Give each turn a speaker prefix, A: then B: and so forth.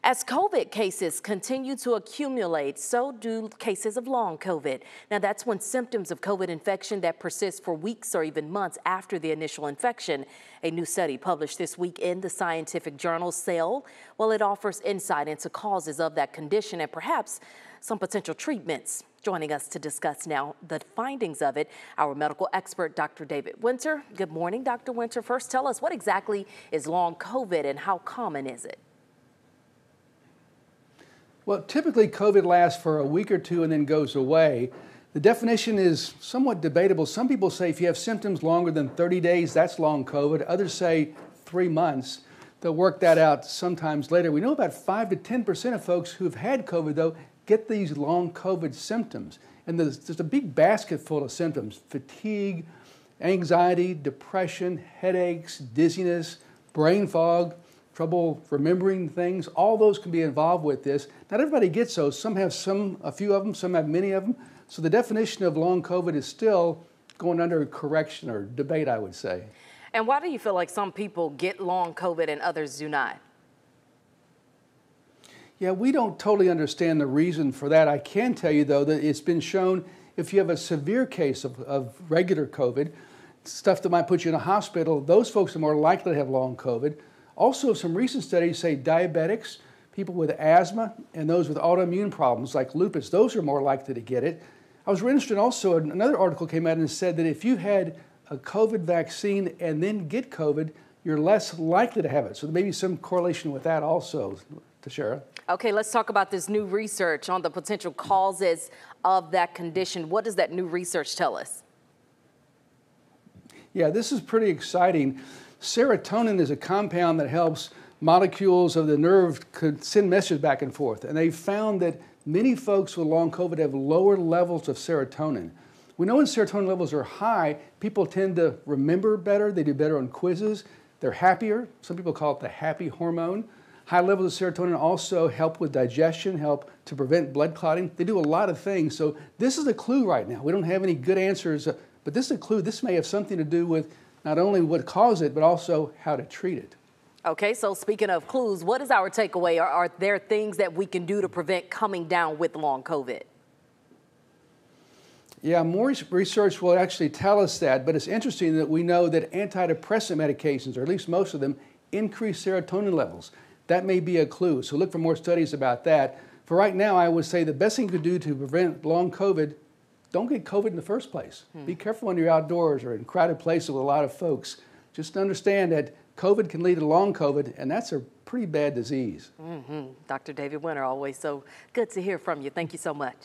A: As COVID cases continue to accumulate, so do cases of long COVID. Now, that's when symptoms of COVID infection that persist for weeks or even months after the initial infection. A new study published this week in the scientific journal Cell, well, it offers insight into causes of that condition and perhaps some potential treatments. Joining us to discuss now the findings of it, our medical expert, Dr. David Winter. Good morning, Dr. Winter. First, tell us what exactly is long COVID and how common is it?
B: Well, typically COVID lasts for a week or two and then goes away. The definition is somewhat debatable. Some people say if you have symptoms longer than 30 days, that's long COVID. Others say 3 months. They'll work that out sometimes later. We know about 5 to 10% of folks who've had COVID, though, get these long COVID symptoms. And there's a big basket full of symptoms: fatigue, anxiety, depression, headaches, dizziness, brain fog, trouble remembering things. All those can be involved with this. Not everybody gets those. Some have a few of them, some have many of them. So the definition of long COVID is still going under correction or debate, I would say.
A: And why do you feel like some people get long COVID and others do not?
B: Yeah, we don't totally understand the reason for that. I can tell you, though, that it's been shown if you have a severe case of regular COVID, stuff that might put you in a hospital, those folks are more likely to have long COVID. Also, some recent studies say diabetics, people with asthma, and those with autoimmune problems like lupus, those are more likely to get it. I was interested also, another article came out and said that if you had a COVID vaccine and then get COVID, you're less likely to have it. So there may be some correlation with that also, Tashara.
A: Okay, let's talk about this new research on the potential causes of that condition. What does that new research tell us?
B: Yeah, this is pretty exciting. Serotonin is a compound that helps molecules of the nerve send messages back and forth. And they found that many folks with long COVID have lower levels of serotonin. We know when serotonin levels are high, people tend to remember better, they do better on quizzes, they're happier. Some people call it the happy hormone. High levels of serotonin also help with digestion, help to prevent blood clotting. They do a lot of things. So this is a clue right now. We don't have any good answers, but this is a clue. This may have something to do with not only what caused it, but also how to treat it.
A: Okay, so speaking of clues, what is our takeaway? Are there things that we can do to prevent coming down with long COVID?
B: Yeah, more research will actually tell us that, but it's interesting that we know that antidepressant medications, or at least most of them, increase serotonin levels. That may be a clue, so look for more studies about that. For right now, I would say the best thing you could do to prevent long COVID, don't get COVID in the first place. Be careful when you're outdoors or in crowded places with a lot of folks. Just understand that COVID can lead to long COVID, and that's a pretty bad disease.
A: Dr. David Winter, always so good to hear from you. Thank you so much.